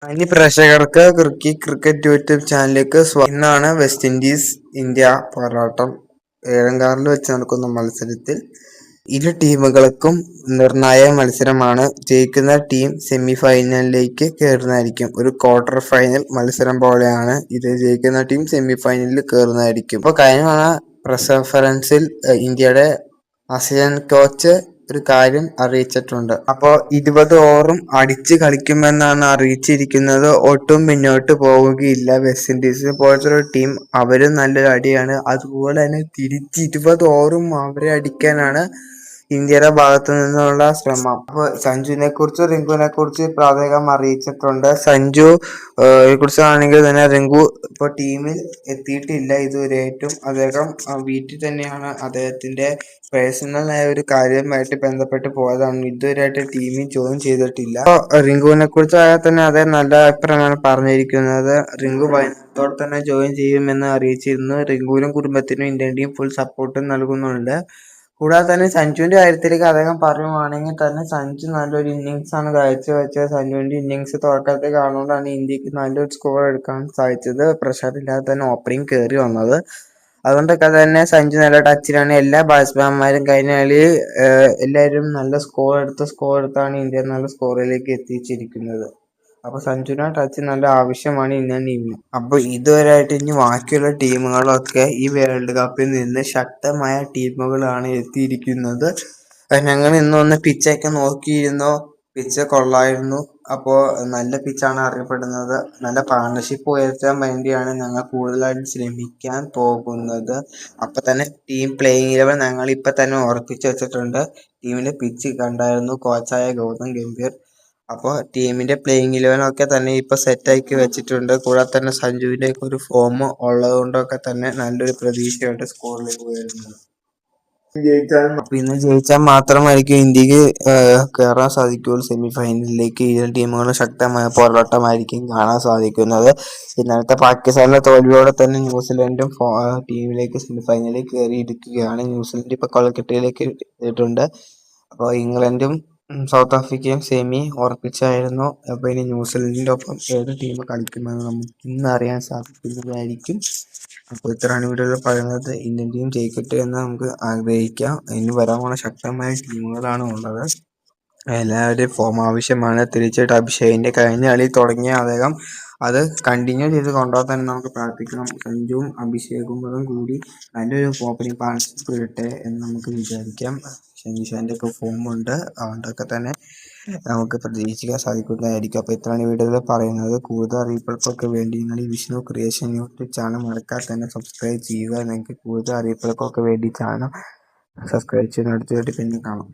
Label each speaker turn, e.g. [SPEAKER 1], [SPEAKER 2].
[SPEAKER 1] ഇനി പ്രേക്ഷകർക്ക് cricket YouTube ചാനലിലേക്ക് ഇന്നാണ് വെസ്റ്റ് ഇൻഡീസ് ഇന്ത്യ പോരാട്ടം. ഏഴങ്കാറിൽ വെച്ച് നടക്കുന്ന മത്സരത്തിൽ ഇരു ടീമുകൾക്കും നിർണായക മത്സരമാണ്. ജയിക്കുന്ന ടീം സെമി ഫൈനലിലേക്ക് കയറുന്നതായിരിക്കും. ഒരു ക്വാർട്ടർ ഫൈനൽ മത്സരം പോലെയാണ് ഇത്. ജയിക്കുന്ന ടീം സെമി ഫൈനലിൽ കയറുന്നതായിരിക്കും. ഇപ്പോൾ കഴിഞ്ഞ പ്രസ് കോൺഫറൻസിൽ ഇന്ത്യയുടെ അസിസ്റ്റന്റ് കോച്ച് ഒരു കാര്യം അറിയിച്ചിട്ടുണ്ട്. അപ്പോൾ 20 ഓവറും അടിച്ച് കളിക്കുമെന്നാണ് അറിയിച്ചിരിക്കുന്നത്. ഒട്ടും പിന്നോട്ട് പോവുകയില്ല വെസ്റ്റ് ഇൻഡീസ് പോലത്തെ ടീം. അവരും നല്ലൊരു അടിയാണ്. അതുപോലെ തന്നെ തിരിച്ച് 20 ഓവറും അവരെ അടിക്കാനാണ് ഇന്ത്യയുടെ ഭാഗത്തു നിന്നുള്ള ശ്രമം. അപ്പോൾ സഞ്ജുവിനെ കുറിച്ച് റിങ്കുവിനെ കുറിച്ച് പ്രത്യേകം അറിയിച്ചിട്ടുണ്ട്. സഞ്ജു കുറിച്ചാണെങ്കിൽ തന്നെ റിങ്കു ഇപ്പോൾ ടീമിൽ എത്തിയിട്ടില്ല ഇതുവരെയായിട്ടും. അദ്ദേഹം വീട്ടിൽ തന്നെയാണ്. അദ്ദേഹത്തിന്റെ പേഴ്സണലായ ഒരു കാര്യമായിട്ട് ബന്ധപ്പെട്ട് പോയതാണ്. ഇതുവരെയായിട്ട് ടീമിൽ ജോയിൻ ചെയ്തിട്ടില്ല. അപ്പോൾ റിങ്കുവിനെ കുറിച്ചായാൽ തന്നെ അദ്ദേഹം നല്ല അഭിപ്രായമാണ് പറഞ്ഞിരിക്കുന്നത്. റിങ്കു വൈകുന്നേരത്തോടെ തന്നെ ജോയിൻ ചെയ്യുമെന്ന് അറിയിച്ചിരുന്നു. റിങ്കുവിനും കുടുംബത്തിനും ഇന്ത്യൻ ടീം ഫുൾ സപ്പോർട്ടും നൽകുന്നുണ്ട്. കൂടാതെ തന്നെ സഞ്ജുവിന്റെ കാര്യത്തിലേക്ക് അദ്ദേഹം പറയുവാണെങ്കിൽ തന്നെ സഞ്ജു നല്ലൊരു ഇന്നിങ്സ് ആണ് കാഴ്ചവെച്ചത്. സഞ്ജുവിന്റെ ഇന്നിങ്സ് തുടക്കത്തിൽ കാണുകൊണ്ടാണ് ഇന്ത്യക്ക് നല്ലൊരു സ്കോർ എടുക്കാൻ സാധിച്ചത്. പ്രഷറില്ലാതെ തന്നെ ഓപ്പണിംഗ് കയറി വന്നത്. അതുകൊണ്ടൊക്കെ തന്നെ സഞ്ജു നല്ല ടച്ചിലാണ്. എല്ലാ ബാറ്റ്സ്മാൻമാരും കഴിഞ്ഞ കളി എല്ലാവരും നല്ല സ്കോർ എടുത്താണ് ഇന്ത്യ നല്ല സ്കോറിലേക്ക് എത്തിച്ചിരിക്കുന്നത്. അപ്പൊ സഞ്ജുവിന്റെ ടച്ച് നല്ല ആവശ്യമാണ് ഇന്ത്യൻ ടീമിന്. അപ്പൊ ഇതുവരെയായിട്ട് ഇനി ബാക്കിയുള്ള ടീമുകളൊക്കെ ഈ വേൾഡ് കപ്പിൽ നിന്ന് ശക്തമായ ടീമുകളാണ് എത്തിയിരിക്കുന്നത്. ഞങ്ങൾ ഇന്നൊന്ന് പിച്ചൊക്കെ നോക്കിയിരുന്നു. പിച്ച് കൊള്ളായിരുന്നു. അപ്പോൾ നല്ല പിച്ചാണ് അറിയപ്പെടുന്നത്. നല്ല പാർട്ണർഷിപ്പ് ഉയർത്താൻ വേണ്ടിയാണ് ഞങ്ങൾ കൂടുതലായിട്ട് ശ്രമിക്കാൻ പോകുന്നത്. അപ്പൊ തന്നെ ടീം പ്ലേയിങ് 11 ഞങ്ങൾ ഇപ്പൊ തന്നെ ഉറപ്പിച്ചു വെച്ചിട്ടുണ്ട്. ടീമിന്റെ പിച്ച് കണ്ടായിരുന്നു കോച്ചായ ഗൗതം ഗംഭീർ. അപ്പോൾ ടീമിന്റെ പ്ലേയിങ് 11 ഒക്കെ തന്നെ ഇപ്പൊ സെറ്റാക്കി വെച്ചിട്ടുണ്ട്. കൂടാതെ തന്നെ സഞ്ജുവിന്റെ ഒരു ഫോം ഉള്ളത് കൊണ്ടൊക്കെ തന്നെ നല്ലൊരു പ്രതീക്ഷയായിട്ട് സ്കോറിലേക്ക് വരുന്നത്. അപ്പൊ ഇന്ന് ജയിച്ചാൽ മാത്രമായിരിക്കും ഇന്ത്യക്ക് കയറാൻ സാധിക്കുകയുള്ളൂ സെമി ഫൈനലിലേക്ക്. ഇരു ടീമുകളും ശക്തമായ പോരാട്ടമായിരിക്കും കാണാൻ സാധിക്കുന്നത്. ഇന്നലത്തെ പാകിസ്ഥാനിലെ തോൽവിയോടെ തന്നെ ന്യൂസിലൻഡും ടീമിലേക്ക് സെമി ഫൈനലിൽ കയറിയിരിക്കുകയാണ്. ന്യൂസിലൻഡ് ഇപ്പൊ കൊൽക്കത്തയിലേക്ക് എത്തിയിട്ടുണ്ട്. അപ്പോൾ ഇംഗ്ലണ്ടും സൗത്ത് ആഫ്രിക്കയും സെമി ഉറപ്പിച്ചായിരുന്നു. അപ്പൊ ഇനി ന്യൂസിലൻഡിന്റെ ഒപ്പം ഏത് ടീം കളിക്കുമെന്ന് നമുക്ക് ഇന്ന് അറിയാൻ സാധിക്കുന്നതായിരിക്കും. അപ്പോൾ ഇത്രയാണ് വീഡിയോയിൽ പറയുന്നത്. ഇന്ത്യൻ ടീം ജയിക്കട്ടെ എന്ന് നമുക്ക് ആഗ്രഹിക്കാം. ഇനി വരാൻ പോണ ശക്തമായ ടീമുകളാണ് ഉള്ളത്. എല്ലാവരുടെയും ഫോം ആവശ്യമാണ്. തീർച്ചയായിട്ടും അഭിഷേകിന്റെ കഴിഞ്ഞ കളി തുടങ്ങിയ അദ്ദേഹം അത് കണ്ടിന്യൂ ചെയ്ത് കൊണ്ടുപോകാൻ തന്നെ നമുക്ക് പ്രാർത്ഥിക്കണം. സഞ്ജുവും അഭിഷേകും കൂടി നല്ലൊരു ഓപ്പണിംഗ് പാർട്ണർഷിപ്പ് കിട്ടെ എന്ന് നമുക്ക് വിചാരിക്കാം. ഷെൻഷാന്റെ ഒക്കെ ഫോമുണ്ട്. അതുകൊണ്ടൊക്കെ തന്നെ നമുക്ക് പ്രതീക്ഷിക്കാൻ സാധിക്കുന്നതായിരിക്കും. അപ്പോൾ ഇത്രയാണ് വീഡിയോയിൽ പറയുന്നത്. കൂടുതൽ അറിയിപ്പുകൾക്കൊക്കെ വേണ്ടി നിങ്ങൾ ഈ വിഷ്ണു ക്രിയേഷൻ യൂട്യൂബ് ചാനൽ മറക്കാതെ തന്നെ സബ്സ്ക്രൈബ് ചെയ്യുക. നിങ്ങൾക്ക് കൂടുതൽ അറിയിപ്പുകൾക്കൊക്കെ വേണ്ടി ചാനൽ സബ്സ്ക്രൈബ് ചെയ്യുന്ന അടുത്ത പിന്നെ കാണാം.